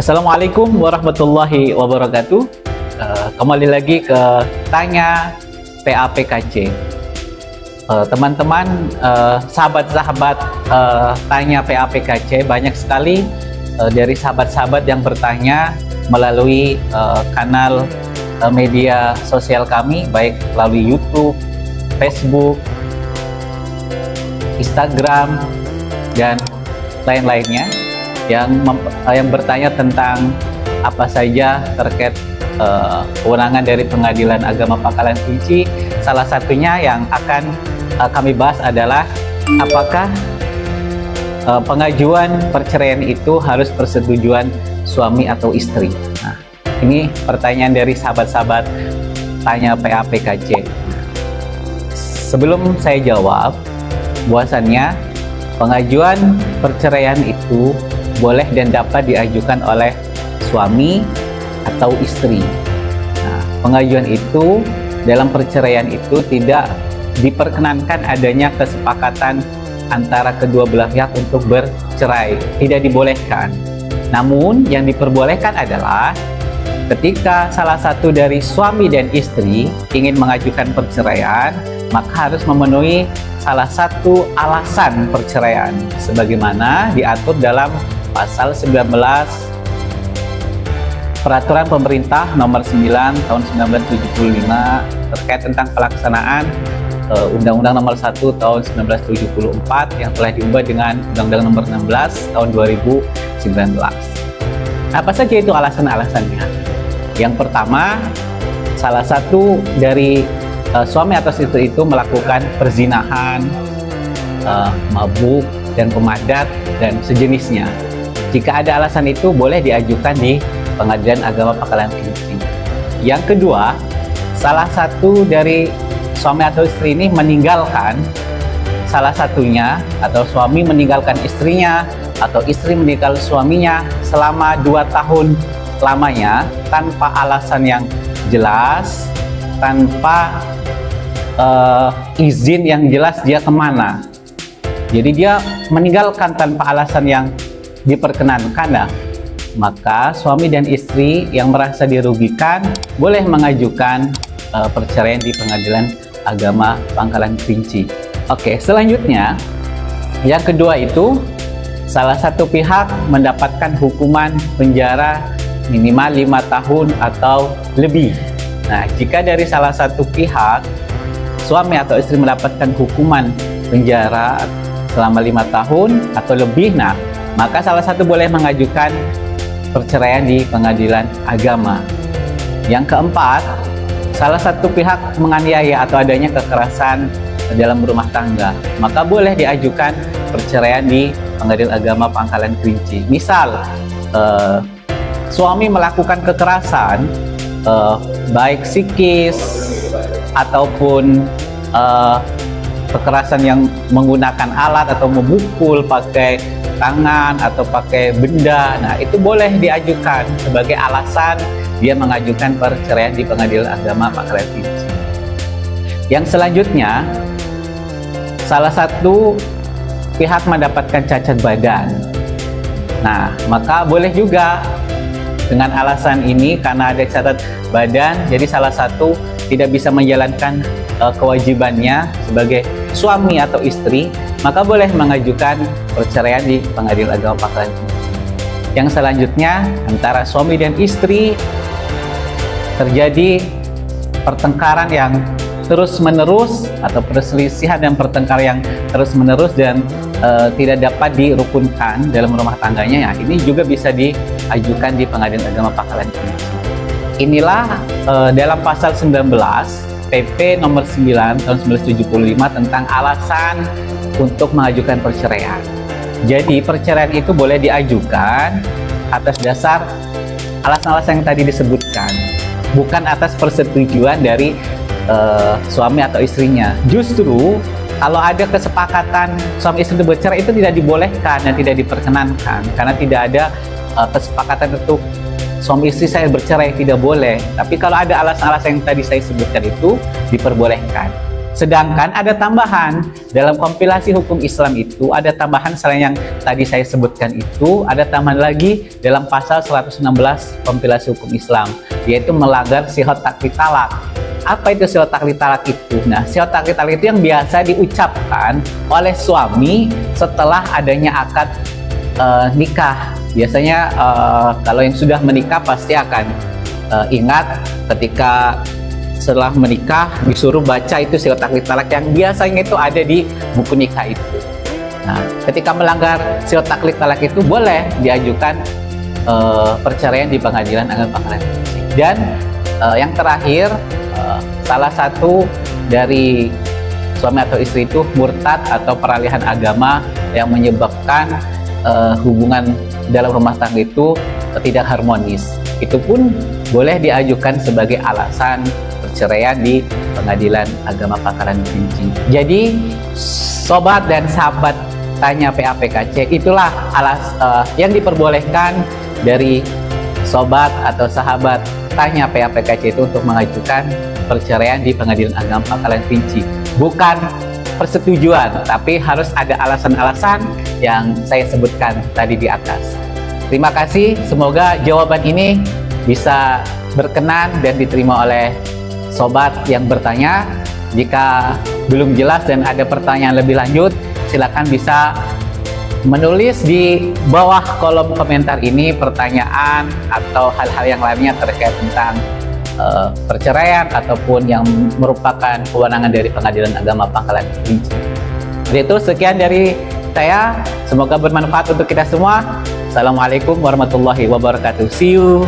Assalamualaikum warahmatullahi wabarakatuh. Kembali lagi ke Tanya PAPKC. Teman-teman, sahabat-sahabat Tanya PAPKC, banyak sekali dari sahabat-sahabat yang bertanya melalui kanal media sosial kami, baik melalui YouTube, Facebook, Instagram, dan lain-lainnya, yang bertanya tentang apa saja terkait kewenangan dari Pengadilan Agama Pangkalan Kerinci. Salah satunya yang akan kami bahas adalah apakah pengajuan perceraian itu harus persetujuan suami atau istri. Nah, ini pertanyaan dari sahabat-sahabat Tanya PAPKC. Sebelum saya jawab, bahwasannya pengajuan perceraian itu boleh dan dapat diajukan oleh suami atau istri. Nah, pengajuan itu dalam perceraian itu tidak diperkenankan adanya kesepakatan antara kedua belah pihak untuk bercerai, tidak dibolehkan. Namun yang diperbolehkan adalah ketika salah satu dari suami dan istri ingin mengajukan perceraian, maka harus memenuhi salah satu alasan perceraian sebagaimana diatur dalam pasal 19 Peraturan Pemerintah Nomor 9 Tahun 1975 terkait tentang pelaksanaan Undang-Undang Nomor 1 Tahun 1974 yang telah diubah dengan Undang-Undang Nomor 16 Tahun 2019. Apa saja itu alasan-alasannya? Yang pertama, salah satu dari suami atau istri itu melakukan perzinahan, mabuk, dan pemadat, dan sejenisnya. Jika ada alasan itu, boleh diajukan di Pengadilan Agama Pangkalan Kerinci. Yang kedua, salah satu dari suami atau istri ini meninggalkan salah satunya, atau suami meninggalkan istrinya, atau istri meninggal suaminya selama 2 tahun lamanya tanpa alasan yang jelas, tanpa izin yang jelas dia kemana. Jadi dia meninggalkan tanpa alasan yang diperkenankan, nah, maka suami dan istri yang merasa dirugikan boleh mengajukan perceraian di Pengadilan Agama Pangkalan Kerinci. Oke, selanjutnya yang kedua itu salah satu pihak mendapatkan hukuman penjara minimal 5 tahun atau lebih. Nah, jika dari salah satu pihak suami atau istri mendapatkan hukuman penjara selama 5 tahun atau lebih, nah, maka salah satu boleh mengajukan perceraian di Pengadilan Agama. Yang keempat, salah satu pihak menganiaya atau adanya kekerasan dalam rumah tangga, maka boleh diajukan perceraian di Pengadilan Agama Pangkalan Kerinci. Misal, suami melakukan kekerasan, baik psikis ataupun kekerasan yang menggunakan alat atau memukul pakai tangan atau pakai benda, nah itu boleh diajukan sebagai alasan dia mengajukan perceraian di Pengadilan Agama Pangkalan Kerinci. Yang selanjutnya, salah satu pihak mendapatkan cacat badan. Nah, maka boleh juga dengan alasan ini, karena ada cacat badan, jadi salah satu tidak bisa menjalankan kewajibannya sebagai suami atau istri, maka boleh mengajukan perceraian di Pengadilan Agama Pangkalan Kerinci. Yang selanjutnya, antara suami dan istri terjadi pertengkaran yang terus-menerus atau perselisihan dan pertengkaran yang terus-menerus dan tidak dapat dirukunkan dalam rumah tangganya, ya, ini juga bisa diajukan di Pengadilan Agama Pangkalan Kerinci. Inilah dalam pasal 19 PP Nomor 9 Tahun 1975 tentang alasan untuk mengajukan perceraian. Jadi perceraian itu boleh diajukan atas dasar alasan-alasan yang tadi disebutkan, bukan atas persetujuan dari suami atau istrinya. Justru kalau ada kesepakatan suami istri bercerai itu tidak dibolehkan dan tidak diperkenankan, karena tidak ada kesepakatan untuk suami istri saya bercerai, tidak boleh. Tapi kalau ada alasan-alasan yang tadi saya sebutkan itu diperbolehkan. Sedangkan ada tambahan dalam kompilasi hukum Islam itu, ada tambahan selain yang tadi saya sebutkan itu, ada tambahan lagi dalam pasal 116 kompilasi hukum Islam, yaitu melanggar sihhat taklid talak. Apa itu sihhat taklid talak itu? Nah, sihhat taklid talak itu yang biasa diucapkan oleh suami setelah adanya akad nikah. Biasanya kalau yang sudah menikah pasti akan ingat ketika setelah menikah disuruh baca itu sihhat taklid talak yang biasanya itu ada di buku nikah itu. Nah, ketika melanggar sihhat taklid talak itu boleh diajukan perceraian di Pengadilan Agama Pangkalan Pinci. Dan yang terakhir, salah satu dari suami atau istri itu murtad atau peralihan agama yang menyebabkan hubungan dalam rumah tangga itu tidak harmonis. Itu pun boleh diajukan sebagai alasan perceraian di Pengadilan Agama Pangkalan Pinci. Jadi, sobat dan sahabat tanya PAPKC, itulah yang diperbolehkan dari sobat atau sahabat tanya PAPKC itu untuk mengajukan perceraian di Pengadilan Agama Pangkalan Pinci. Bukan persetujuan, tapi harus ada alasan-alasan yang saya sebutkan tadi di atas. Terima kasih, semoga jawaban ini bisa berkenan dan diterima oleh sobat yang bertanya. Jika belum jelas dan ada pertanyaan lebih lanjut, silakan bisa menulis di bawah kolom komentar ini pertanyaan atau hal-hal yang lainnya terkait tentang perceraian ataupun yang merupakan kewenangan dari Pengadilan Agama Pangkalan Pinci. Itu sekian dari saya, semoga bermanfaat untuk kita semua. Assalamualaikum warahmatullahi wabarakatuh. See you.